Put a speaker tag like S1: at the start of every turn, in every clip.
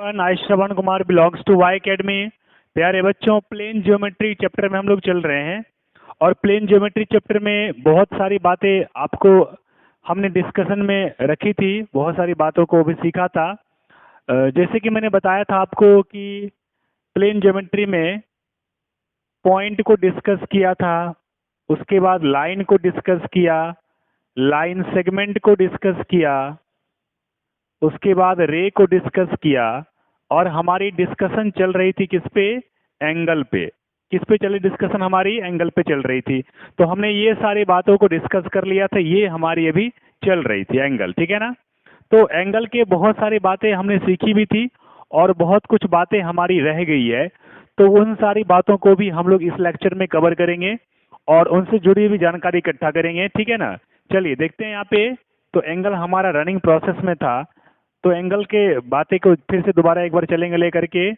S1: Everyone, I Shravan Kumar belongs to Y Academy. प्यारे बच्चों, plane geometry chapter में हम लोग चल रहे हैं और प्लेन ज्योमेट्री चैप्टर में बहुत सारी बातें आपको हमने डिस्कशन में रखी थी, बहुत सारी बातों को भी सीखा था। जैसे कि मैंने बताया था आपको कि प्लेन ज्योमेट्री में पॉइंट को डिस्कस किया था, उसके बाद लाइन को डिस्कस किया, लाइन सेगमेंट को डिस्कस किया, उसके बाद रे को डिस्कस किया और हमारी डिस्कशन चल रही थी किस पे? एंगल पे। किस पे चली डिस्कशन? हमारी एंगल पे चल रही थी। तो हमने ये सारी बातों को डिस्कस कर लिया था, ये हमारी अभी चल रही थी एंगल, ठीक है ना। तो एंगल के बहुत सारी बातें हमने सीखी भी थी और बहुत कुछ बातें हमारी रह गई है, तो उन सारी बातों को भी हम लोग इस लेक्चर में कवर करेंगे और उनसे जुड़ी हुई जानकारी इकट्ठा करेंगे, ठीक है ना। चलिए देखते हैं यहाँ पे। तो एंगल हमारा रनिंग प्रोसेस में था, तो एंगल के बातें को फिर से दोबारा एक बार चलेंगे लेकर के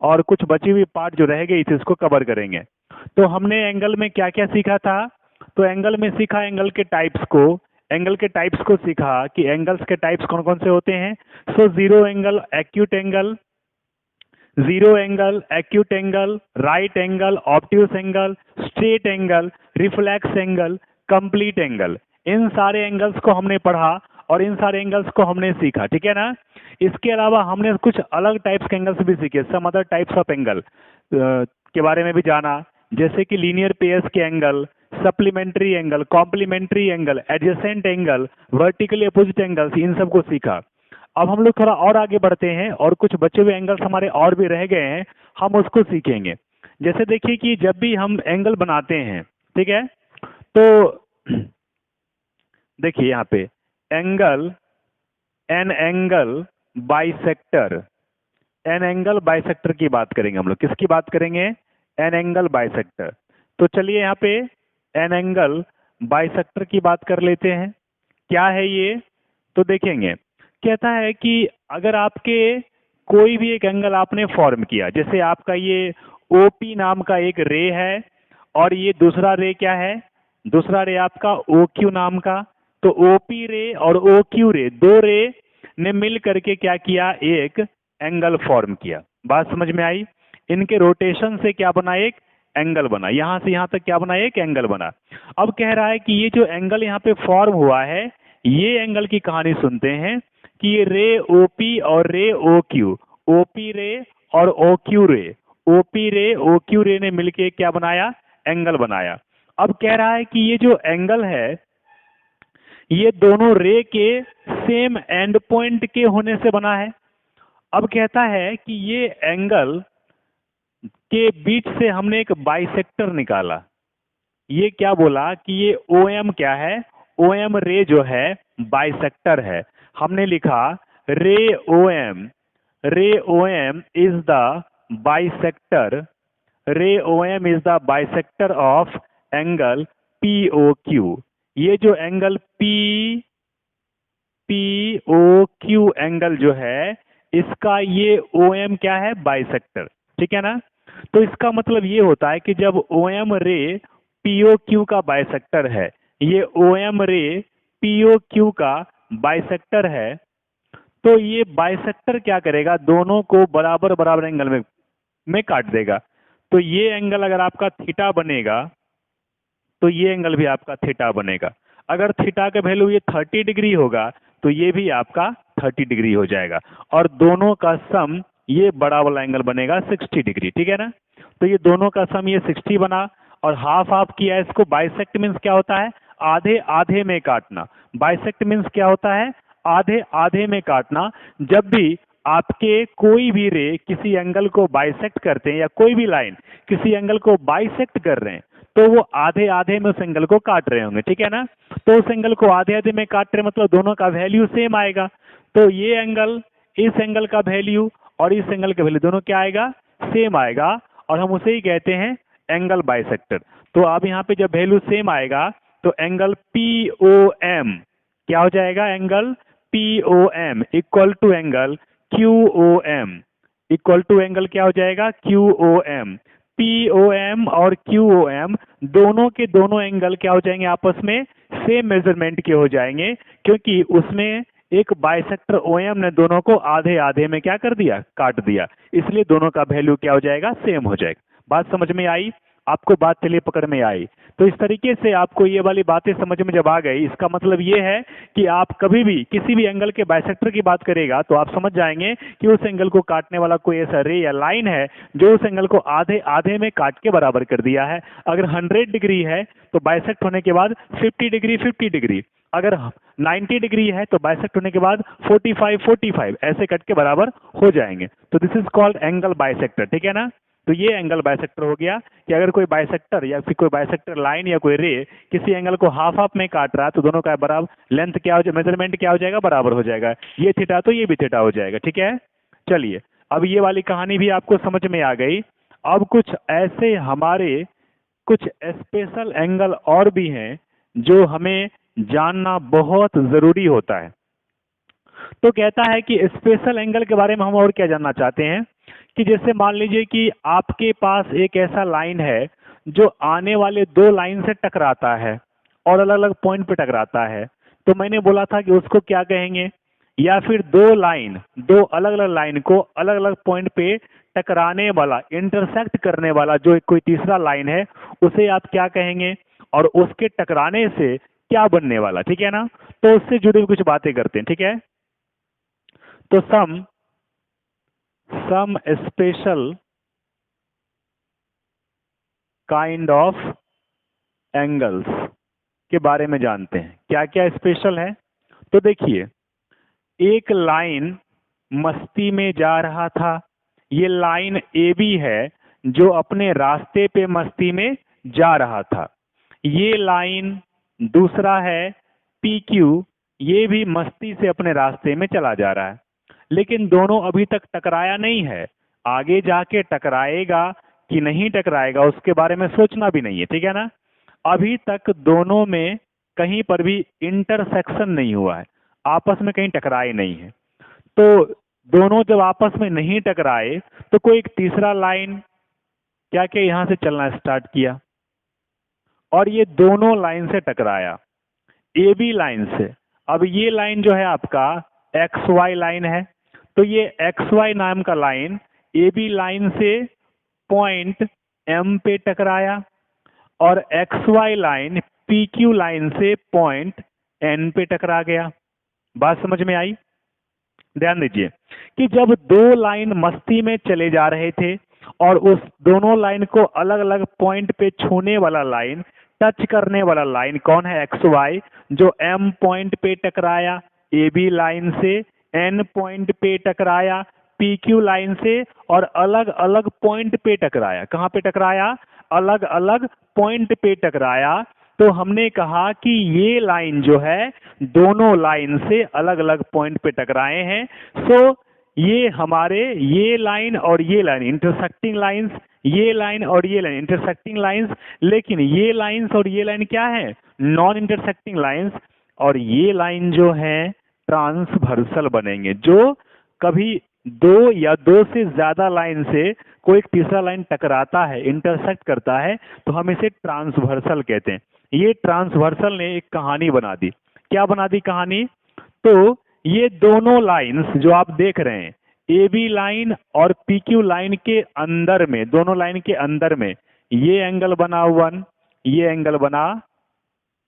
S1: और कुछ बची हुई पार्ट जो रह गई थी उसको कवर करेंगे। तो हमने एंगल में क्या क्या सीखा था? तो एंगल में सीखा एंगल के टाइप्स को, एंगल के टाइप्स को सीखा कि एंगल्स के टाइप्स कौन कौन से होते हैं। So zero angle, acute angle, zero angle, acute angle, right angle, obtuse angle, straight angle, reflex angle, complete angle, इन सारे एंगल्स को हमने पढ़ा और इन सारे एंगल्स को हमने सीखा, ठीक है ना। इसके अलावा हमने कुछ अलग टाइप्स के एंगल्स भी सीखे, some other types of angle के बारे में भी जाना, जैसे कि लीनियर पेयर्स के angle, supplementary angle, complementary angle, adjacent angle, vertically opposite angles, इन सब को सीखा। अब हम लोग थोड़ा और आगे बढ़ते हैं और कुछ बचे हुए एंगल्स हमारे और भी रह गए हैं, हम उसको सीखेंगे। जैसे देखिए कि जब भी हम एंगल बनाते हैं, ठीक है, तो देखिए यहाँ पे angle, an angle bisector, an angle bisector की बात करेंगे हम लोग। किसकी बात करेंगे? An angle bisector. तो चलिए यहाँ पे एन एंगल बाइसेक्टर की बात कर लेते हैं। क्या है ये? तो देखेंगे, कहता है कि अगर आपके कोई भी एक एंगल आपने फॉर्म किया, जैसे आपका ये ओपी नाम का एक रे है और ये दूसरा रे क्या है? दूसरा रे आपका ओक्यू नाम का। तो ओपी रे और ओक्यू रे, दो रे ने मिल करके क्या किया? एक एंगल फॉर्म किया। बात समझ में आई? इनके रोटेशन से क्या बना? एक एंगल बना। यहां से यहां तक क्या बना? एक एंगल बना। अब कह रहा है कि ये जो एंगल यहाँ पे फॉर्म हुआ है, ये एंगल की कहानी सुनते हैं कि ये रे ओपी और रे ओक्यू, ओपी रे और ओक्यू रे, ओपी रे ओक्यू रे ने मिलके क्या बनाया? एंगल बनाया। अब कह रहा है कि ये जो एंगल है, ये दोनों रे के सेम एंड पॉइंट के होने से बना है। अब कहता है कि ये एंगल के बीच से हमने एक बाइसेक्टर निकाला। ये क्या बोला कि ये OM क्या है? OM रे जो है बाइसेक्टर है। हमने लिखा रे OM, रे OM इज द बाइसेक्टर, रे OM is the bisector of angle POQ। ये जो एंगल POQ एंगल जो है, इसका ये OM क्या है? बाइसेक्टर, ठीक है ना। तो इसका मतलब ये होता है कि जब OM रे POQ का बाइसेक्टर है, ये OM रे POQ का बाइसेक्टर है, तो ये बाइसेक्टर क्या करेगा? दोनों को बराबर बराबर एंगल में काट देगा। तो ये एंगल अगर आपका थीटा बनेगा, तो ये एंगल भी आपका थीटा बनेगा। अगर थीटा का वैल्यू ये 30 डिग्री होगा, तो ये भी आपका 30 डिग्री हो जाएगा और दोनों का सम ये बड़ा वाला एंगल बनेगा 60 डिग्री, ठीक है ना। तो ये दोनों का सम ये 60 बना और हाफ हाफ किया। इसको बाइसेक्ट मीन्स क्या होता है? आधे आधे में काटना। बाइसेक्ट मीन्स क्या होता है? आधे आधे में काटना। जब भी आपके कोई भी रे किसी एंगल को बाइसेक्ट करते हैं या कोई भी लाइन किसी एंगल को बाइसेक्ट कर रहे हैं, तो वो आधे आधे में उस एंगल को काट रहे होंगे, ठीक है ना। तो उस एंगल को आधे आधे में काट रहे मतलब दोनों का वैल्यू सेम आएगा। तो ये एंगल, इस एंगल का वैल्यू और इस एंगल का वैल्यू दोनों क्या आएगा? सेम आएगा और हम उसे ही कहते हैं एंगल बाइसेक्टर। तो अब यहाँ पे जब वैल्यू सेम आएगा तो एंगल POM क्या हो जाएगा? Angle POM equal to angle QOM, equal to angle क्या हो जाएगा? QOM। POM और QOM दोनों के दोनों एंगल क्या हो जाएंगे? आपस में सेम मेजरमेंट के हो जाएंगे, क्योंकि उसमें एक बाइसेक्टर ओएम ने दोनों को आधे आधे में क्या कर दिया, काट दिया, इसलिए दोनों का वैल्यू क्या हो जाएगा, सेम हो जाएगा। बात समझ में आई आपको, बात चलिए पकड़ में आई। तो इस तरीके से आपको ये वाली बातें समझ में जब आ गई, इसका मतलब ये है कि आप कभी भी किसी भी एंगल के बाइसेक्टर की बात करेगा तो आप समझ जाएंगे कि उस एंगल को काटने वाला कोई ऐसा रे या लाइन है जो उस एंगल को आधे आधे में काट के बराबर कर दिया है। अगर 100 डिग्री है तो बाइसेक्ट होने के बाद 50 डिग्री 50 डिग्री, अगर 90 डिग्री है तो बाइसेक्ट होने के बाद 45 45 ऐसे कट के बराबर हो जाएंगे। तो this is called angle bisector, ठीक है ना। तो ये एंगल बाइसेक्टर हो गया कि अगर कोई बाइसेक्टर या फिर कोई बाइसेक्टर लाइन या कोई रे किसी एंगल को हाफ हाफ में काट रहा है तो दोनों का बराबर लेंथ क्या हो जाएगा, मेजरमेंट क्या हो जाएगा, बराबर हो जाएगा। ये थीटा तो ये भी थीटा हो जाएगा, ठीक है। चलिए अब ये वाली कहानी भी आपको समझ में आ गई। अब कुछ ऐसे हमारे कुछ स्पेशल एंगल और भी हैं जो हमें जानना बहुत जरूरी होता है। तो कहता है कि स्पेशल एंगल के बारे में हम और क्या जानना चाहते हैं कि जैसे मान लीजिए कि आपके पास एक ऐसा लाइन है जो आने वाले दो लाइन से टकराता है और अलग अलग पॉइंट पे टकराता है, तो मैंने बोला था कि उसको क्या कहेंगे, या फिर दो अलग अलग लाइन को अलग अलग पॉइंट पे टकराने वाला, इंटरसेक्ट करने वाला जो कोई तीसरा लाइन है उसे आप क्या कहेंगे, और उसके टकराने से क्या बनने वाला, ठीक है ना। तो उससे जुड़ी हुई कुछ बातें करते हैं, ठीक है। तो some special kind of angles के बारे में जानते हैं, क्या क्या स्पेशल है। तो देखिए, एक लाइन मस्ती में जा रहा था, ये लाइन ए बी है जो अपने रास्ते पे मस्ती में जा रहा था। ये लाइन दूसरा है पी क्यू, ये भी मस्ती से अपने रास्ते में चला जा रहा है, लेकिन दोनों अभी तक टकराया नहीं है। आगे जाके टकराएगा कि नहीं टकराएगा उसके बारे में सोचना भी नहीं है, ठीक है ना। अभी तक दोनों में कहीं पर भी इंटरसेक्शन नहीं हुआ है, आपस में कहीं टकराए नहीं है। तो दोनों जब आपस में नहीं टकराए तो कोई एक तीसरा लाइन क्या क्या यहां से चलना स्टार्ट किया और ये दोनों लाइन से टकराया, ए बी लाइन से। अब ये लाइन जो है आपका एक्स वाई लाइन है, तो ये एक्स वाई नाम का लाइन ए बी लाइन से पॉइंट एम पे टकराया और X Y line P Q line से पॉइंट एन पे टकरा गया। बात समझ में आई। ध्यान दीजिए कि जब दो लाइन मस्ती में चले जा रहे थे और उस दोनों लाइन को अलग अलग पॉइंट पे छूने वाला लाइन, टच करने वाला लाइन कौन है, एक्स वाई, जो एम पॉइंट पे टकराया ए बी लाइन से, एन पॉइंट पे टकराया पी क्यू लाइन से, और अलग अलग पॉइंट पे टकराया। कहां पे टकराया, अलग अलग पॉइंट पे टकराया। तो हमने कहा कि ये लाइन जो है दोनों लाइन से अलग अलग पॉइंट पे टकराए हैं। सो ये हमारे ये लाइन और ये लाइन इंटरसेक्टिंग लाइंस, ये लाइन और ये लाइन इंटरसेक्टिंग लाइंस, लेकिन ये लाइंस और ये लाइन क्या है, नॉन इंटरसेक्टिंग लाइंस। और ये लाइन जो है ट्रांसवर्सल बनेंगे, जो कभी दो या दो से ज्यादा लाइन से कोई एक तीसरा लाइन टकराता है, इंटरसेक्ट करता है, तो हम इसे ट्रांसवर्सल कहते हैं। ये ट्रांसवर्सल ने एक कहानी बना दी। क्या बना दी कहानी, तो ये दोनों लाइंस जो आप देख रहे हैं ए बी लाइन और पी क्यू लाइन के अंदर में, दोनों लाइन के अंदर में ये एंगल बना 1, ये एंगल बना,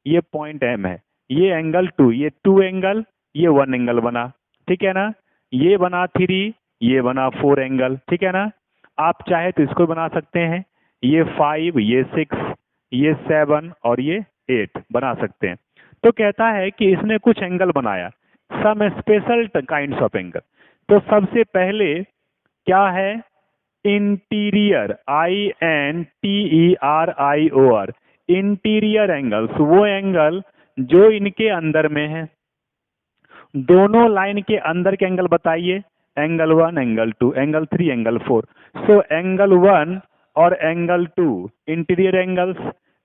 S1: ये पॉइंट एम है, ये एंगल 2, ये 2 एंगल, ये 1 एंगल बना, ठीक है ना। ये बना 3, ये बना 4 एंगल, ठीक है ना। आप चाहे तो इसको बना सकते हैं, ये 5, ये 6, ये 7 और ये 8 बना सकते हैं। तो कहता है कि इसने कुछ एंगल बनाया, some special kinds of angle. तो सबसे पहले क्या है, इंटीरियर, INTERIOR, इंटीरियर एंगल्स, वो एंगल जो इनके अंदर में है। दोनों लाइन के अंदर के एंगल बताइए, angle 1, angle 2, angle 3, angle 4। So angle 1 और angle 2 interior angles,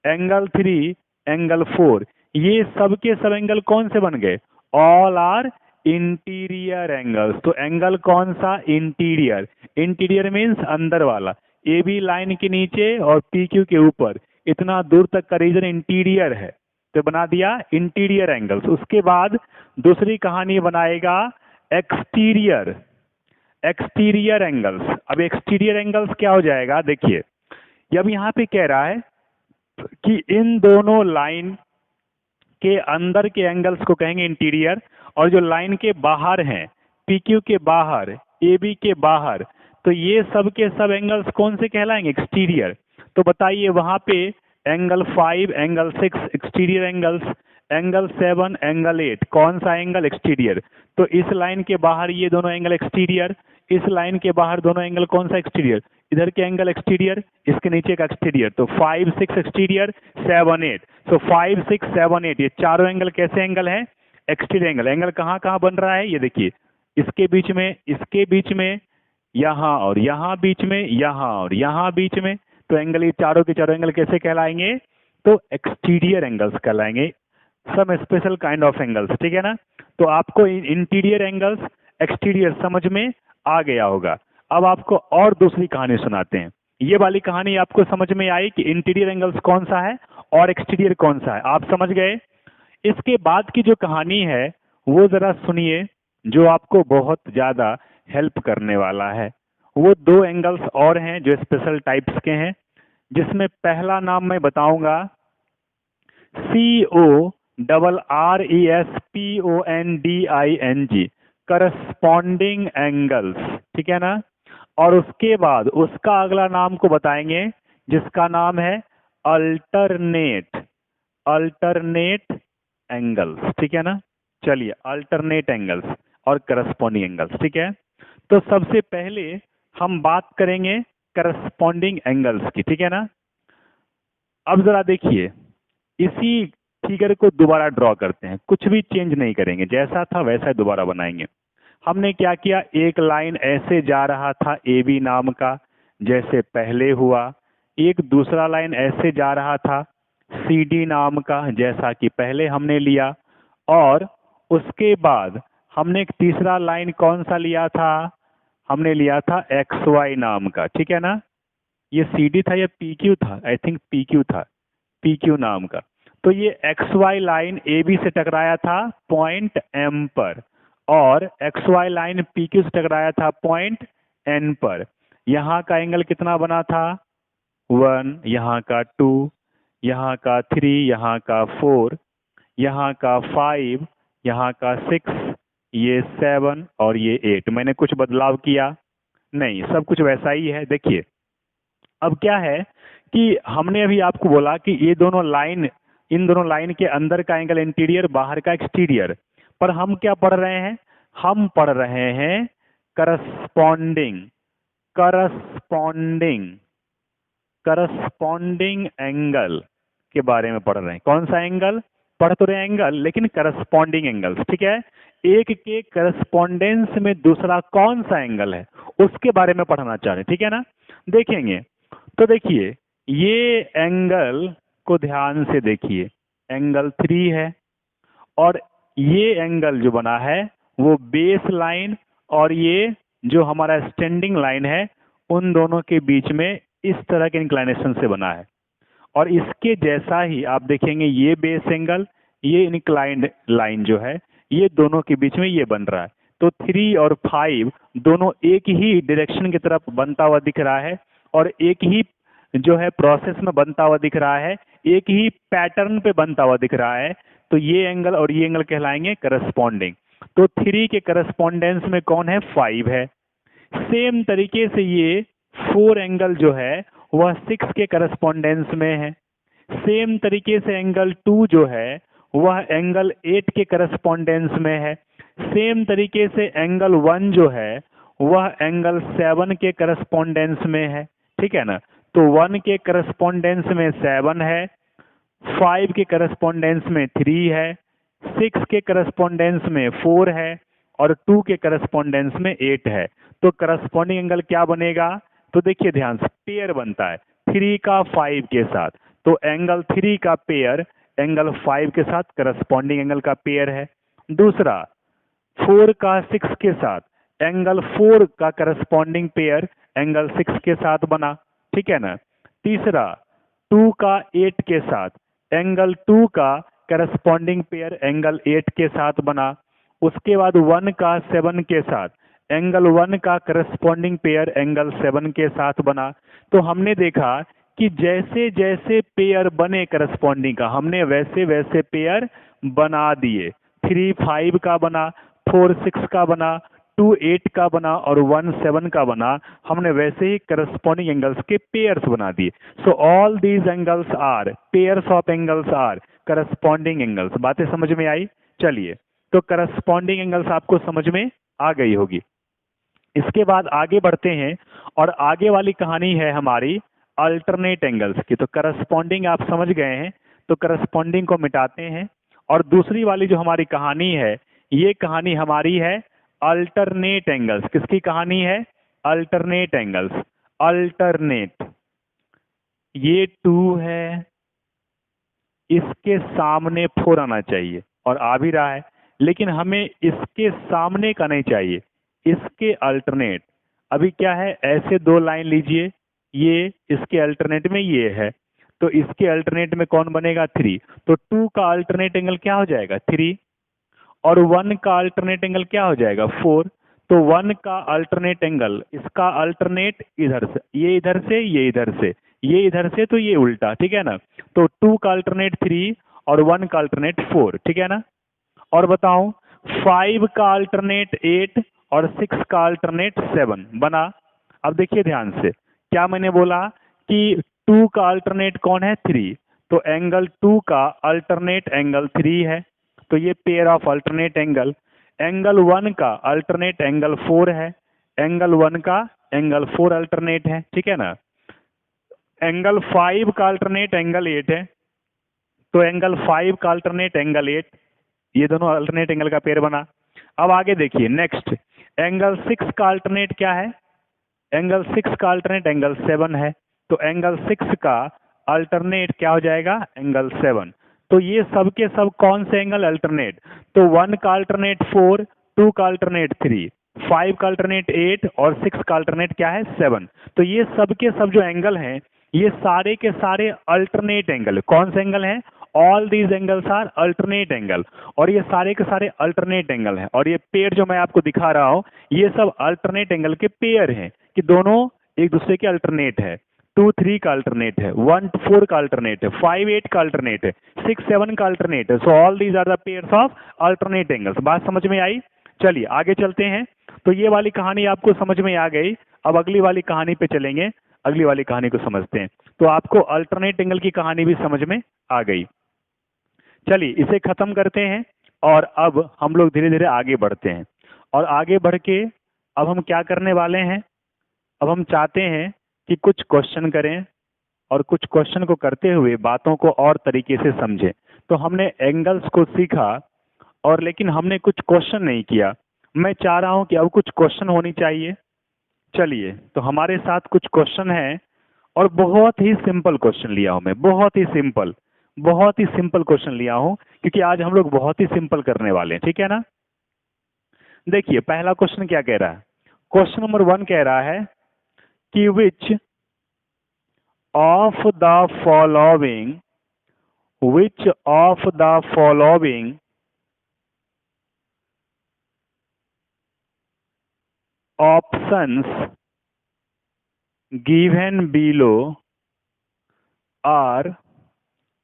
S1: angle 3, angle 4, ये सब के सब एंगल कौन से बन गए, ऑल आर इंटीरियर एंगल्स। तो एंगल कौन सा, इंटीरियर। इंटीरियर मीन्स अंदर वाला, ए बी लाइन के नीचे और पी क्यू के ऊपर इतना दूर तक का रीजन इंटीरियर है, तो बना दिया इंटीरियर एंगल्स। उसके बाद दूसरी कहानी बनाएगा एक्सटीरियर एक्सटीरियर एंगल्स। अब एक्सटीरियर एंगल्स क्या हो जाएगा, देखिए अब यहाँ पे कह रहा है कि इन दोनों लाइन के अंदर के एंगल्स को कहेंगे इंटीरियर, और जो लाइन के बाहर हैं, पीक्यू के बाहर, एबी के बाहर, तो ये सब के सब एंगल्स कौन से कहलाएंगे, एक्सटीरियर। तो बताइए वहां पे angle 5, angle 6 exterior angles, angle 7, angle 8 कौन सा एंगल, एक्सटीरियर। तो इस लाइन के बाहर ये दोनों एंगल एक्सटीरियर, इस लाइन के बाहर दोनों एंगल कौन सा, एक्सटीरियर। इधर के एंगल एक्सटीरियर, इसके नीचे का एक्सटीरियर, तो 5, 6 एक्सटीरियर, 7, 8। सो 5, 6, 7, 8 ये चारों एंगल कैसे एंगल हैं, एक्सटीरियर एंगल। एंगल कहाँ कहाँ बन रहा है, ये देखिए इसके बीच में, इसके बीच में, यहाँ और यहाँ बीच में, यहाँ और यहाँ बीच में। तो एंगल ये चारों के चारों एंगल कैसे कहलाएंगे, तो एक्सटीरियर एंगल्स कहलाएंगे, some special kind of angles, ठीक है ना। तो आपको इंटीरियर एंगल्स, एक्सटीरियर समझ में आ गया होगा। अब आपको और दूसरी कहानी सुनाते हैं। ये वाली कहानी आपको समझ में आई कि इंटीरियर एंगल्स कौन सा है और एक्सटीरियर कौन सा है, आप समझ गए। इसके बाद की जो कहानी है वो जरा सुनिए, जो आपको बहुत ज्यादा हेल्प करने वाला है। वो दो एंगल्स और हैं जो स्पेशल टाइप्स के हैं, जिसमें पहला नाम मैं बताऊंगा CORRESPONDING, करस्पॉन्डिंग एंगल्स, ठीक है ना। और उसके बाद उसका अगला नाम को बताएंगे जिसका नाम है अल्टरनेट, अल्टरनेट एंगल्स, ठीक है ना। चलिए अल्टरनेट एंगल्स और करस्पॉन्डिंग एंगल्स, ठीक है। तो सबसे पहले हम बात करेंगे करस्पॉन्डिंग एंगल्स की, ठीक है ना। अब जरा देखिए इसी फिगर को दोबारा ड्रॉ करते हैं, कुछ भी चेंज नहीं करेंगे, जैसा था वैसा ही दोबारा बनाएंगे। हमने क्या किया, एक लाइन ऐसे जा रहा था ए बी नाम का, जैसे पहले हुआ। एक दूसरा लाइन ऐसे जा रहा था सी डी नाम का, जैसा कि पहले हमने लिया। और उसके बाद हमने एक तीसरा लाइन कौन सा लिया था, हमने लिया था एक्स वाई नाम का, ठीक है ना। ये सी डी था या पी क्यू था, आई थिंक पी क्यू था, पी क्यू नाम का। तो ये X Y line A B से टकराया था पॉइंट एम पर, और X Y line P Q से टकराया था पॉइंट एन पर। यहाँ का एंगल कितना बना था, 1, यहाँ का 2, यहाँ का 3, यहाँ का 4, यहाँ का 5, यहाँ का 6, ये 7 और ये 8। मैंने कुछ बदलाव किया नहीं, सब कुछ वैसा ही है। देखिए अब क्या है कि हमने अभी आपको बोला कि ये दोनों लाइन, इन दोनों लाइन के अंदर का एंगल इंटीरियर, बाहर का एक्सटीरियर। पर हम क्या पढ़ रहे हैं, हम पढ़ रहे हैं करस्पॉन्डिंग, करस्पॉन्डिंग, करस्पॉन्डिंग एंगल के बारे में पढ़ रहे हैं। कौन सा एंगल, पढ़ तो रहे एंगल लेकिन करस्पॉन्डिंग एंगल्स, ठीक है। एक के करस्पॉन्डेंस में दूसरा कौन सा एंगल है उसके बारे में पढ़ना चाह रहे हैं, ठीक है ना। देखेंगे तो देखिए ये एंगल को ध्यान से देखिए, एंगल 3 है, और ये एंगल जो बना है वो बेस लाइन और ये जो हमारा स्टैंडिंग लाइन है उन दोनों के बीच में इस तरह के इंक्लाइनेशन से बना है। और इसके जैसा ही आप देखेंगे ये बेस एंगल, ये इंक्लाइंड लाइन जो है, ये दोनों के बीच में ये बन रहा है। तो 3 और 5 दोनों एक ही डायरेक्शन की तरफ बनता हुआ दिख रहा है, और एक ही जो है प्रोसेस में बनता हुआ दिख रहा है, एक ही पैटर्न पे बनता हुआ दिख रहा है। तो ये एंगल और ये एंगल कहलाएंगे करस्पॉन्डिंग। तो 3 के करस्पॉन्डेंस में कौन है, 5 है। सेम तरीके से ये 4 एंगल जो है वह 6 के करस्पॉन्डेंस में है। सेम तरीके से एंगल 2 जो है वह एंगल 8 के करस्पॉन्डेंस में है। सेम तरीके से एंगल 1 जो है वह एंगल 7 के करस्पॉन्डेंस में है, ठीक है ना। तो 1 के करस्पॉन्डेंस में 7 है, 5 के करस्पॉन्डेंस में 3 है, 6 के करस्पॉन्डेंस में 4 है, और 2 के करस्पॉन्डेंस में 8 है। तो करस्पॉन्डिंग एंगल क्या बनेगा, तो देखिए ध्यान से पेयर बनता है 3 का 5 के साथ। तो एंगल 3 का पेयर एंगल 5 के साथ करस्पॉन्डिंग एंगल का पेयर है। दूसरा 4 का 6 के साथ, एंगल 4 का करस्पॉन्डिंग पेयर एंगल 6 के साथ बना, ठीक है ना। तीसरा 2 का 8 के साथ, एंगल 2 का करस्पॉन्डिंग पेयर एंगल 8 के साथ बना। उसके बाद 1 का 7 के साथ, एंगल 1 का करस्पॉन्डिंग पेयर एंगल 7 के साथ बना। तो हमने देखा कि जैसे जैसे पेयर बने करस्पॉन्डिंग का, हमने वैसे वैसे पेयर बना दिए। 3 5 का बना, 4 6 का बना, 2 8 का बना और 1 7 का बना। हमने वैसे ही करस्पॉन्डिंग एंगल्स के पेयर्स बना दिए। So all these angles are pairs of angles are corresponding angles. बातें समझ में आई? चलिए, तो करस्पॉन्डिंग एंगल्स आपको समझ में आ गई होगी। इसके बाद आगे बढ़ते हैं और आगे वाली कहानी है हमारी अल्टरनेट एंगल्स की। तो करस्पॉन्डिंग आप समझ गए हैं, तो करस्पॉन्डिंग को मिटाते हैं और दूसरी वाली जो हमारी कहानी है, ये कहानी हमारी है अल्टरनेट एंगल्स। किसकी कहानी है? Alternate angles. अल्टरनेट, ये 2 है, इसके सामने 4 आना चाहिए और आ भी रहा है, लेकिन हमें इसके सामने का नहीं चाहिए, इसके अल्टरनेट। अभी क्या है, ऐसे 2 लाइन लीजिए, ये इसके अल्टरनेट में ये है, तो इसके अल्टरनेट में कौन बनेगा? 3। तो 2 का अल्टरनेट एंगल क्या हो जाएगा? 3। और 1 का अल्टरनेट एंगल क्या हो जाएगा? 4। तो 1 का अल्टरनेट एंगल, इसका अल्टरनेट इधर से, ये इधर से, ये इधर से, ये इधर से, तो ये उल्टा, ठीक है ना? तो 2 का अल्टरनेट 3 और 1 का अल्टरनेट 4, ठीक है ना? और बताऊं, 5 का अल्टरनेट 8 और 6 का अल्टरनेट 7 बना। अब देखिए ध्यान से, क्या मैंने बोला कि 2 का अल्टरनेट कौन है? 3। तो एंगल 2 का अल्टरनेट एंगल 3 है, तो ये pair of alternate angle. Angle 1 का अल्टरनेट एंगल 4 है, एंगल 1 का एंगल 4 अल्टरनेट है, ठीक है ना? एंगल 5 का अल्टरनेट एंगल 8 है, तो एंगल 5 का अल्टरनेट एंगल 8, ये दोनों अल्टरनेट एंगल का पेयर बना। अब आगे देखिए नेक्स्ट, एंगल 6 का अल्टरनेट क्या है? एंगल 6 का अल्टरनेट एंगल 7 है, तो एंगल 6 का अल्टरनेट क्या हो जाएगा? एंगल 7। तो ये सब के सब कौन से एंगल अल्टरनेट? तो 1 का अल्टरनेट 4, 2 का अल्टरनेट 3, 5 का अल्टरनेट 8 और 6 का अल्टरनेट क्या है? 7। तो ये सब के सब जो एंगल हैं, ये सारे के सारे अल्टरनेट एंगल। कौन से एंगल हैं? All these angles are alternate angle. और ये सारे के सारे अल्टरनेट एंगल हैं, और ये पेयर जो मैं आपको दिखा रहा हूं, ये सब अल्टरनेट एंगल के पेयर हैं कि दोनों एक दूसरे के अल्टरनेट है। 2 3 का अल्टरनेट है, 1 4 का अल्टरनेट है, 5 8 का अल्टरनेट है, 6 7 का अल्टरनेट है। So all these are the pairs of alternate angles. बात समझ में आई? चलिए आगे चलते हैं। तो ये वाली कहानी आपको समझ में आ गई। अब अगली वाली कहानी पे चलेंगे, अगली वाली कहानी को समझते हैं। तो आपको अल्टरनेट एंगल की कहानी भी समझ में आ गई। चलिए इसे खत्म करते हैं और अब हम लोग धीरे धीरे आगे बढ़ते हैं। और आगे बढ़ के अब हम क्या करने वाले हैं? अब हम चाहते हैं कि कुछ क्वेश्चन करें और कुछ क्वेश्चन को करते हुए बातों को और तरीके से समझें। तो हमने एंगल्स को सीखा और लेकिन हमने कुछ क्वेश्चन नहीं किया। मैं चाह रहा हूं कि अब कुछ क्वेश्चन होनी चाहिए। चलिए, तो हमारे साथ कुछ क्वेश्चन हैं और बहुत ही सिंपल क्वेश्चन लिया हूं मैं, बहुत ही सिंपल क्वेश्चन लिया हूं, क्योंकि आज हम लोग बहुत ही सिंपल करने वाले हैं, ठीक है ना? देखिए पहला क्वेश्चन क्या कह रहा है। क्वेश्चन नंबर 1 कह रहा है कि which of the following which of the following options given below are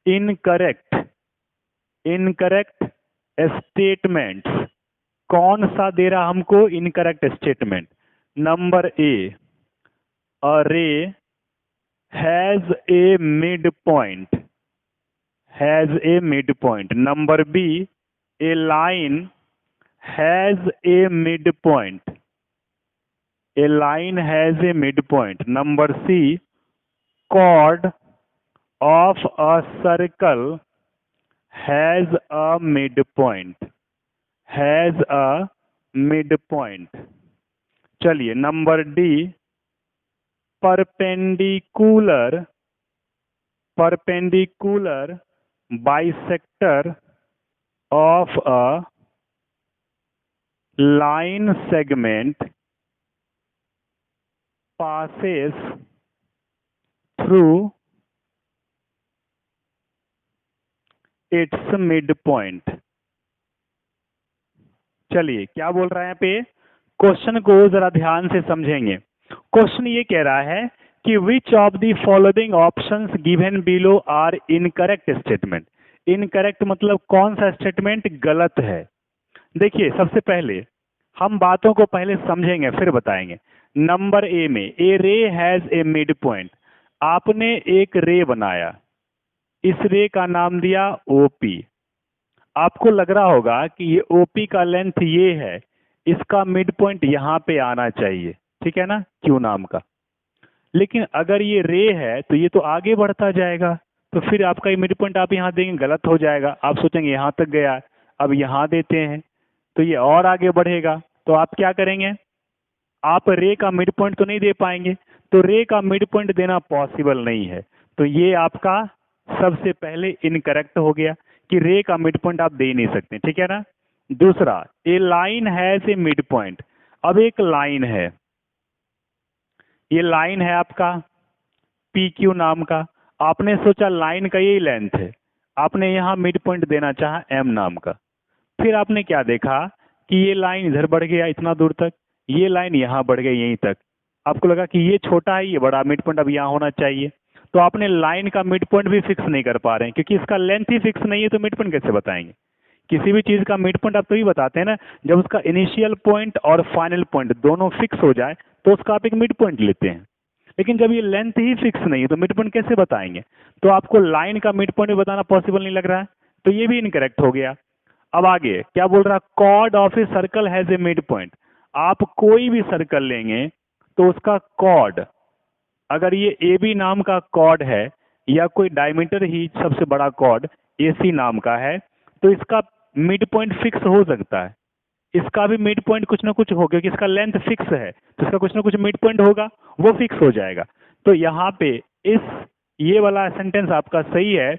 S1: incorrect statements? कौन सा दे रहा हमको incorrect statement? Number A, a ray has a midpoint, number B, a line has a midpoint, number C, chord of a circle has a midpoint, चलिए number D, perpendicular bisector of a line segment passes through its midpoint. चलिए क्या बोल रहा है यहाँ पे, question को जरा ध्यान से समझेंगे। क्वेश्चन ये कह रहा है कि which of the following options given below are incorrect statement. Incorrect मतलब कौन सा स्टेटमेंट गलत है। देखिए सबसे पहले हम बातों को पहले समझेंगे फिर बताएंगे। नंबर ए में ए रे हैज ए मिड पॉइंट, आपने एक रे बनाया, इस रे का नाम दिया ओपी। आपको लग रहा होगा कि ये ओपी का लेंथ ये है, इसका मिड पॉइंट यहाँ पे आना चाहिए, ठीक है ना, क्यू नाम का। लेकिन अगर ये रे है तो ये तो आगे बढ़ता जाएगा, तो फिर आपका ये मिड पॉइंट आप यहाँ देंगे गलत हो जाएगा। आप सोचेंगे यहाँ तक गया, अब यहाँ देते हैं तो ये और आगे बढ़ेगा। तो आप क्या करेंगे, आप रे का मिड पॉइंट तो नहीं दे पाएंगे, तो रे का मिड पॉइंट देना पॉसिबल नहीं है। तो ये आपका सबसे पहले इनकरेक्ट हो गया कि रे का मिड पॉइंट आप दे ही नहीं सकते, ठीक है ना। दूसरा, a line has a mid point. अब एक लाइन है, ये लाइन है आपका पी क्यू नाम का, आपने सोचा लाइन का यही लेंथ है, आपने यहाँ मिड पॉइंट देना चाहा एम नाम का। फिर आपने क्या देखा कि ये लाइन इधर बढ़ गया इतना दूर तक, ये लाइन यहाँ बढ़ गई यहीं तक। आपको लगा कि ये छोटा है ये बड़ा, मिड पॉइंट अब यहाँ होना चाहिए। तो आपने लाइन का मिड पॉइंट भी फिक्स नहीं कर पा रहे हैं, क्योंकि इसका लेंथ ही फिक्स नहीं है, तो मिड पॉइंट कैसे बताएंगे। किसी भी चीज़ का मिड पॉइंट आप तभी बताते हैं ना जब उसका इनिशियल पॉइंट और फाइनल पॉइंट दोनों फिक्स हो जाए, तो उसका आप एक मिड पॉइंट लेते हैं। लेकिन जब ये लेंथ ही फिक्स नहीं है तो मिड पॉइंट कैसे बताएंगे। तो आपको लाइन का मिड पॉइंट भी बताना पॉसिबल नहीं लग रहा है, तो ये भी इनकरेक्ट हो गया। अब आगे क्या बोल रहा है, chord of a circle has a mid point. आप कोई भी सर्कल लेंगे तो उसका कॉर्ड, अगर ये ए बी नाम का कॉर्ड है या कोई डायमीटर ही सबसे बड़ा कॉर्ड ए सी नाम का है, तो इसका मिड पॉइंट फिक्स हो सकता है। इसका भी मिड पॉइंट कुछ ना कुछ हो, क्योंकि इसका लेंथ फिक्स है तो इसका कुछ ना कुछ मिड पॉइंट होगा, वो फिक्स हो जाएगा। तो यहाँ पे इस ये वाला सेंटेंस आपका सही है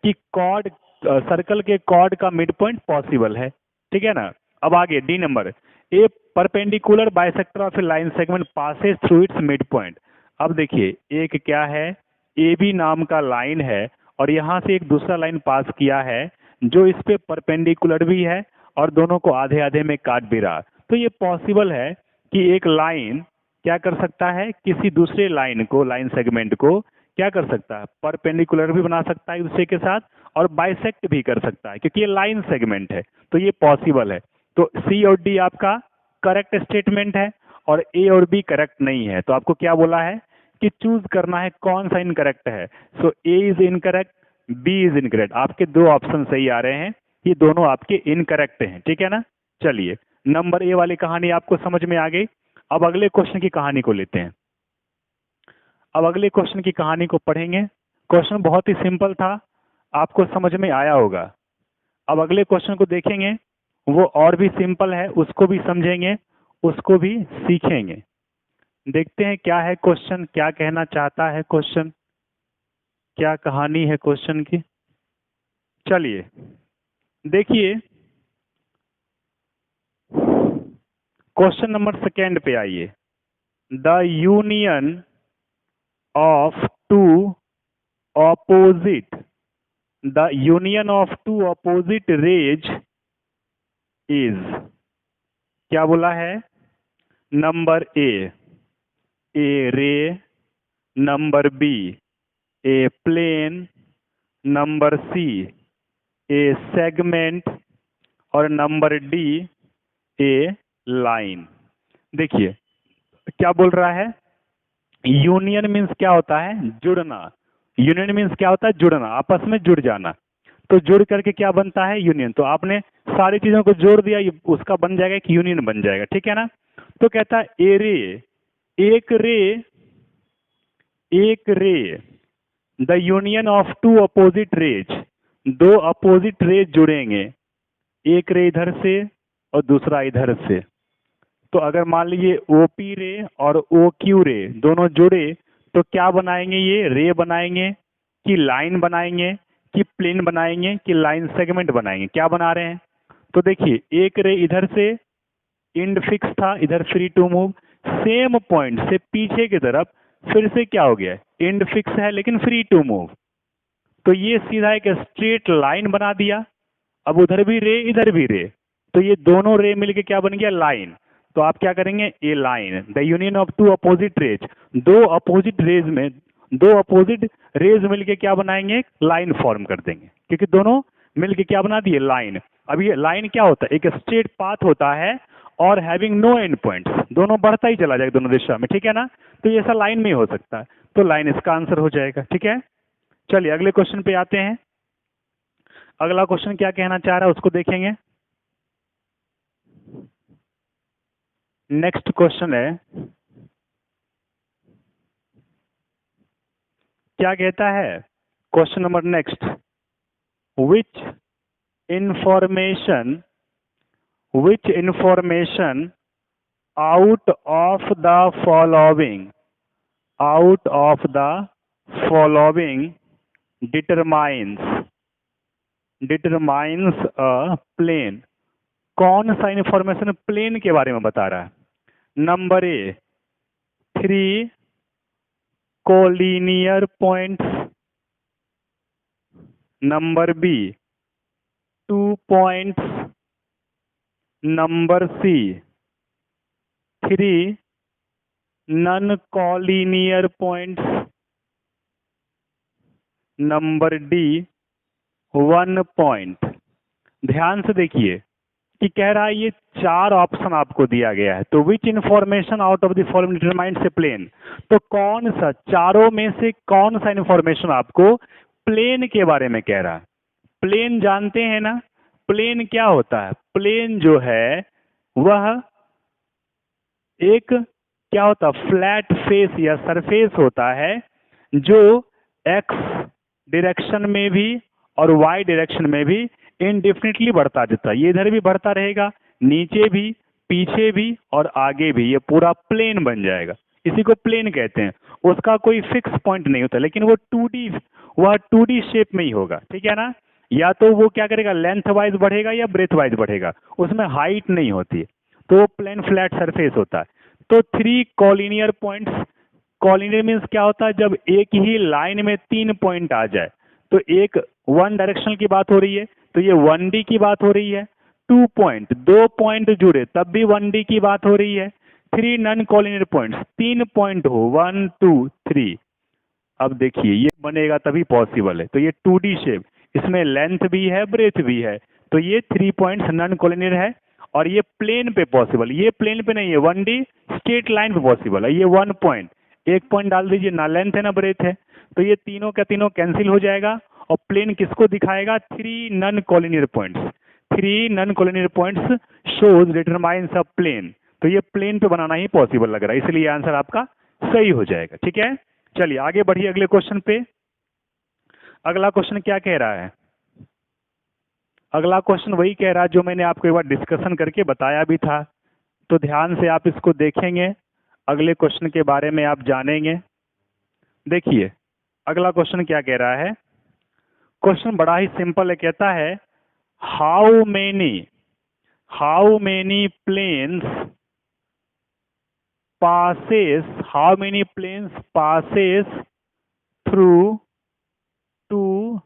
S1: कि कॉर्ड, सर्कल के कॉर्ड का मिड पॉइंट पॉसिबल है, ठीक है ना। अब आगे D number, A perpendicular bisector of A line segment passes through it's mid point. अब देखिए एक क्या है, ए बी नाम का लाइन है और यहाँ से एक दूसरा लाइन पास किया है जो इस पे परपेंडिकुलर भी है और दोनों को आधे आधे में काट भी रहा। तो ये पॉसिबल है कि एक लाइन क्या कर सकता है, किसी दूसरे लाइन को, लाइन सेगमेंट को क्या कर सकता है, परपेंडिकुलर भी बना सकता है दूसरे के साथ और बाइसेक्ट भी कर सकता है, क्योंकि ये लाइन सेगमेंट है, तो ये पॉसिबल है। तो सी और डी आपका करेक्ट स्टेटमेंट है और ए और बी करेक्ट नहीं है। तो आपको क्या बोला है कि चूज करना है कौन सा इनकरेक्ट है। So A is incorrect, B is incorrect. आपके दो ऑप्शन सही आ रहे हैं, ये दोनों आपके इनकरेक्ट हैं, ठीक है ना। चलिए नंबर ए वाली कहानी आपको समझ में आ गई। अब अगले क्वेश्चन की कहानी को लेते हैं। अब अगले क्वेश्चन की कहानी को पढ़ेंगे। क्वेश्चन बहुत ही सिंपल था, आपको समझ में आया होगा। अब अगले क्वेश्चन को देखेंगे, वो और भी सिंपल है, उसको भी समझेंगे, उसको भी सीखेंगे। देखते हैं क्या है क्वेश्चन, क्या कहना चाहता है क्वेश्चन, क्या कहानी है क्वेश्चन की। चलिए देखिए क्वेश्चन नंबर सेकेंड पे आइए। The union of two opposite, the union of two opposite rays is, क्या बोला है, number A ray, number B a plane, number C a segment और नंबर डी ए लाइन। देखिए क्या बोल रहा है, यूनियन मीन्स क्या होता है, जुड़ना। यूनियन मीन्स क्या होता है, जुड़ना, आपस में जुड़ जाना। तो जुड़ करके क्या बनता है, यूनियन। तो आपने सारी चीजों को जोड़ दिया, ये उसका बन जाएगा, एक यूनियन बन जाएगा, ठीक है ना। तो कहता है ए रे, एक रे, एक ray, the union of two opposite rays, दो अपोजिट रेज जुड़ेंगे, एक रे इधर से और दूसरा इधर से। तो अगर मान लीजिए ओ पी रे और ओ क्यू रे दोनों जुड़े तो क्या बनाएंगे, ये रे बनाएंगे कि लाइन बनाएंगे कि प्लेन बनाएंगे कि लाइन सेगमेंट बनाएंगे, क्या बना रहे हैं। तो देखिए एक रे इधर से इंड फिक्स था, इधर free to move, same point से पीछे की तरफ फिर से क्या हो गया, इंड फिक्स है लेकिन फ्री टू मूव। तो ये सीधा एक स्ट्रेट लाइन बना दिया। अब उधर भी रे इधर भी रे, तो ये दोनों रे मिलके क्या बन गया, लाइन। तो आप क्या करेंगे, a line, the union of two opposite rays, दो अपोजिट रेज में, दो अपोजिट रेज मिलके क्या बनाएंगे, लाइन फॉर्म कर देंगे, क्योंकि दोनों मिलके क्या बना दिए, लाइन। अब ये लाइन क्या होता है, एक स्ट्रेट पाथ होता है और हैविंग नो एंड पॉइंट्स, दोनों बढ़ता ही चला जाएगा दोनों दिशा में, ठीक है ना। तो ये ऐसा लाइन में ही हो सकता है, तो लाइन इसका आंसर हो जाएगा, ठीक है। चलिए अगले क्वेश्चन पे आते हैं। अगला क्वेश्चन क्या कहना चाह रहा है उसको देखेंगे। नेक्स्ट क्वेश्चन है, क्या कहता है question number next, which information out of the following determines a plane। कौन सा इंफॉर्मेशन प्लेन के बारे में बता रहा है। Number A 3 collinear points, number B 2 points, number C 3 non collinear points, number D 1 point. ध्यान से देखिए कि कह रहा है ये 4 ऑप्शन आपको दिया गया है, तो which information out of the following determines a plane, तो कौन सा, चारों में से कौन सा इंफॉर्मेशन आपको प्लेन के बारे में कह रहा है। प्लेन जानते हैं ना, प्लेन क्या होता है, प्लेन जो है वह एक क्या होता है, फ्लैट फेस या सरफेस होता है जो एक्स डायरेक्शन में भी और वाई डायरेक्शन में भी इनडेफिनेटली बढ़ता जाता है। ये इधर भी बढ़ता रहेगा, नीचे भी, पीछे भी और आगे भी, ये पूरा प्लेन बन जाएगा, इसी को प्लेन कहते हैं। उसका कोई फिक्स पॉइंट नहीं होता, लेकिन वो 2D शेप में ही होगा, ठीक है ना। या तो वो क्या करेगा, लेंथ वाइज बढ़ेगा या ब्रेथ वाइज बढ़ेगा, उसमें हाइट नहीं होती, तो वो प्लेन फ्लैट सरफेस होता है। तो 3 कॉलिनियर पॉइंट्स, कॉलिनियर मीन्स क्या होता है, जब एक ही लाइन में 3 पॉइंट आ जाए, तो एक 1 डायरेक्शनल की बात हो रही है, तो ये 1D की बात हो रही है। 2 पॉइंट, 2 पॉइंट जुड़े तब भी 1D की बात हो रही है। 3 नन कॉलिनियर पॉइंट्स, 3 पॉइंट हो, 1 2 3। अब देखिए ये बनेगा तभी पॉसिबल है, तो ये 2D शेप, इसमें लेंथ भी है ब्रेथ भी है, तो ये 3 पॉइंट्स नन कॉलिनियर है। और ये प्लेन पे पॉसिबल, ये प्लेन पे नहीं है, 1D स्ट्रेट लाइन पे पॉसिबल है। ये 1 पॉइंट, एक पॉइंट डाल दीजिए, ना लेंथ है ना ब्रेथ है, तो ये तीनों का तीनों कैंसिल हो जाएगा। और प्लेन किसको दिखाएगा, 3 non collinear points, 3 non collinear points shows determines a plane. तो ये प्लेन पे बनाना ही पॉसिबल लग रहा है, इसलिए आंसर आपका सही हो जाएगा, ठीक है। चलिए आगे बढ़िए अगले क्वेश्चन पे। अगला क्वेश्चन क्या कह रहा है, अगला क्वेश्चन वही कह रहा है जो मैंने आपको एक बार डिस्कशन करके बताया भी था, तो ध्यान से आप इसको देखेंगे, अगले क्वेश्चन के बारे में आप जानेंगे। देखिए अगला क्वेश्चन क्या कह रहा है, क्वेश्चन बड़ा ही सिंपल है, कहता है how many planes passes through 2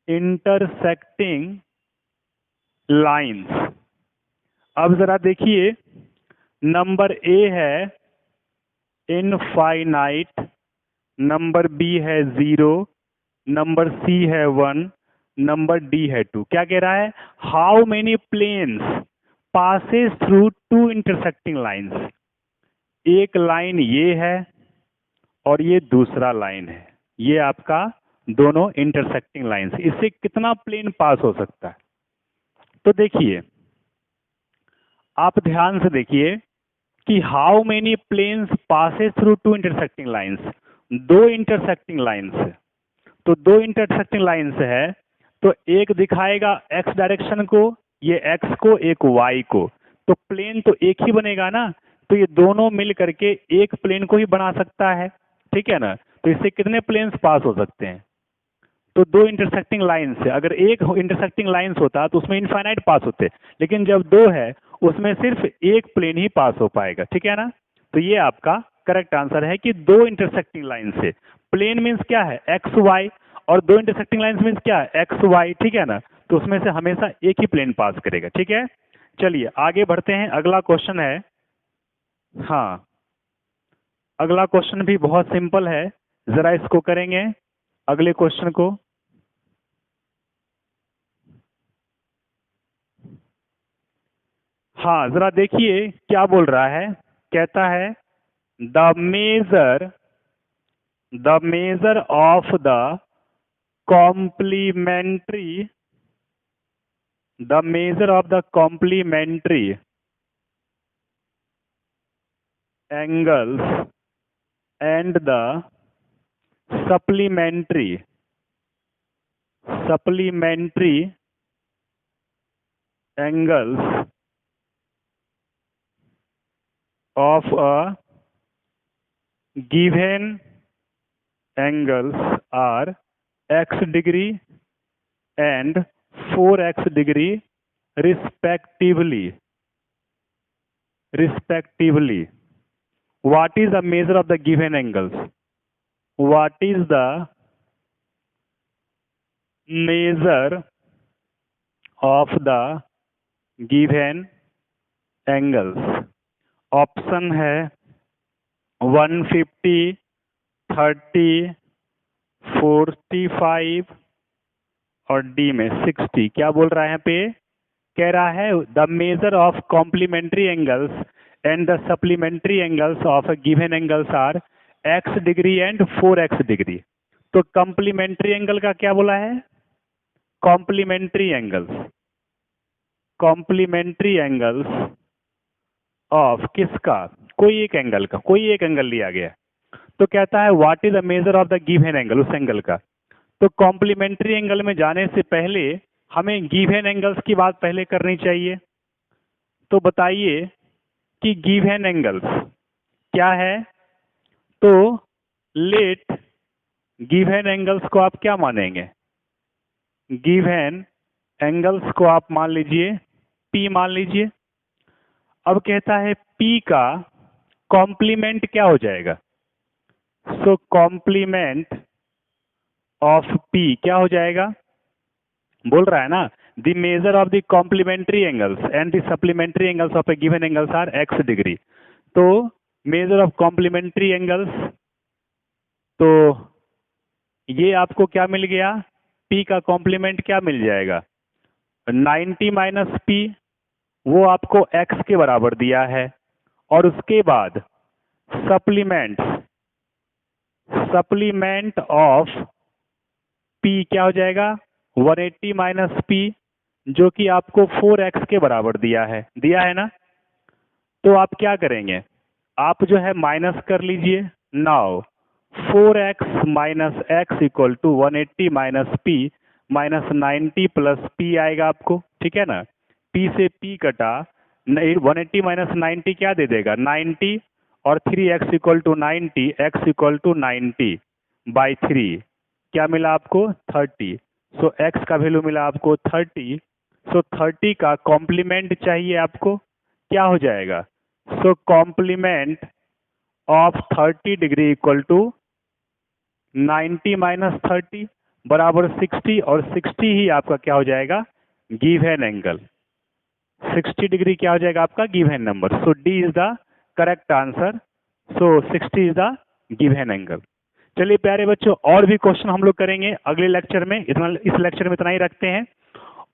S1: intersecting lines। अब जरा देखिए, नंबर ए है इनफाइनाइट, नंबर बी है 0, नंबर सी है 1, नंबर डी है 2। क्या कह रहा है, how many planes passes through 2 intersecting lines. एक लाइन ये है और ये दूसरा लाइन है, ये आपका दोनों इंटरसेक्टिंग लाइन्स, इससे कितना प्लेन पास हो सकता है। तो देखिए आप ध्यान से देखिए कि how many planes passes through 2 intersecting lines, 2 intersecting lines है, तो 2 इंटरसेक्टिंग लाइन्स है, तो एक दिखाएगा x डायरेक्शन को, ये x को, एक y को, तो प्लेन तो एक ही बनेगा ना, तो ये दोनों मिल करके एक प्लेन को ही बना सकता है, ठीक है ना। तो इससे कितने प्लेन्स पास हो सकते हैं, तो 2 इंटरसेक्टिंग लाइन्स है। अगर एक इंटरसेक्टिंग लाइन्स होता तो उसमें इनफाइनाइट पास होते, लेकिन जब 2 है उसमें सिर्फ एक प्लेन ही पास हो पाएगा, ठीक है ना। तो ये आपका करेक्ट आंसर है कि 2 इंटरसेक्टिंग लाइन से, प्लेन मीन्स क्या है एक्स वाई, और 2 इंटरसेक्टिंग लाइन्स मीन्स क्या है एक्स वाई, ठीक है ना। तो उसमें से हमेशा एक ही प्लेन पास करेगा। ठीक है, चलिए आगे बढ़ते हैं। अगला क्वेश्चन है, हाँ अगला क्वेश्चन भी बहुत सिंपल है, जरा इसको करेंगे अगले क्वेश्चन को। हाँ जरा देखिए क्या बोल रहा है, कहता है the measure of the complementary angles and the supplementary angles of a given angles are x degree and 4x degree respectively. What is the measure of the given angles? What is the measure of the given angles? Option है 150, 30, 45 और D में 60। क्या बोल रहा है यहाँ पे, कह रहा है the measure of complementary angles and the supplementary angles of a given angles are x degree and 4x degree. तो कॉम्प्लीमेंट्री एंगल का क्या बोला है, कॉम्प्लीमेंट्री एंगल्स ऑफ किसका, कोई एक एंगल लिया गया। तो कहता है what is the measure of the given angle, उस एंगल का। तो कॉम्प्लीमेंट्री एंगल में जाने से पहले हमें गिवन एंगल्स की बात पहले करनी चाहिए। तो बताइए कि गिवन एंगल्स क्या है। तो लेट गिवन एंगल्स को आप क्या मानेंगे, गिवन एंगल्स को आप मान लीजिए P मान लीजिए। अब कहता है P का कॉम्प्लीमेंट क्या हो जाएगा, सो कॉम्प्लीमेंट ऑफ P क्या हो जाएगा, बोल रहा है ना the measure of the complementary angles and the supplementary angles of a given angles are x degree. तो मेजर ऑफ कॉम्प्लीमेंट्री एंगल्स, तो ये आपको क्या मिल गया, P का कॉम्प्लीमेंट क्या मिल जाएगा 90 माइनस P, वो आपको x के बराबर दिया है। और उसके बाद सप्लीमेंट ऑफ P क्या हो जाएगा 180 माइनस P, जो कि आपको 4x के बराबर दिया है ना। तो आप क्या करेंगे, आप जो है माइनस कर लीजिए। Now 4x minus X equal to 180 minus P minus 90 plus P आएगा आपको, ठीक है ना। P से P कटा, 180 माइनस 90 क्या दे देगा 90, और 3x equal to 90, x equal to 90 by 3 क्या मिला आपको 30। सो x का वैल्यू मिला आपको 30। सो 30 का कॉम्प्लीमेंट चाहिए आपको, क्या हो जाएगा, so complement of 30 degree equal to 90 minus 30 बराबर 60, और 60 ही आपका क्या हो जाएगा गिवन एंगल, 60 डिग्री क्या हो जाएगा आपका given number. So D is the correct answer. So 60 is the given angle. चलिए प्यारे बच्चों, और भी क्वेश्चन हम लोग करेंगे अगले लेक्चर में, इस लेक्चर में इतना ही रखते हैं।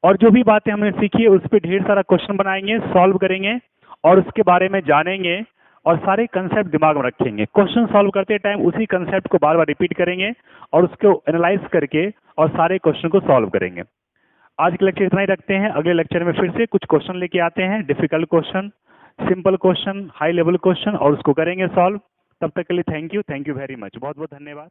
S1: और जो भी बातें हमने सीखी है उस पर ढेर सारा क्वेश्चन बनाएंगे, सॉल्व करेंगे और उसके बारे में जानेंगे और सारे कंसेप्ट दिमाग में रखेंगे। क्वेश्चन सॉल्व करते टाइम उसी कंसेप्ट को बार बार रिपीट करेंगे और उसको एनालाइज करके और सारे क्वेश्चन को सॉल्व करेंगे। आज के लेक्चर इतना ही रखते हैं, अगले लेक्चर में फिर से कुछ क्वेश्चन लेके आते हैं, difficult question, simple question, high level question, और उसको करेंगे सॉल्व। तब तक के लिए थैंक यू वेरी मच, बहुत बहुत धन्यवाद।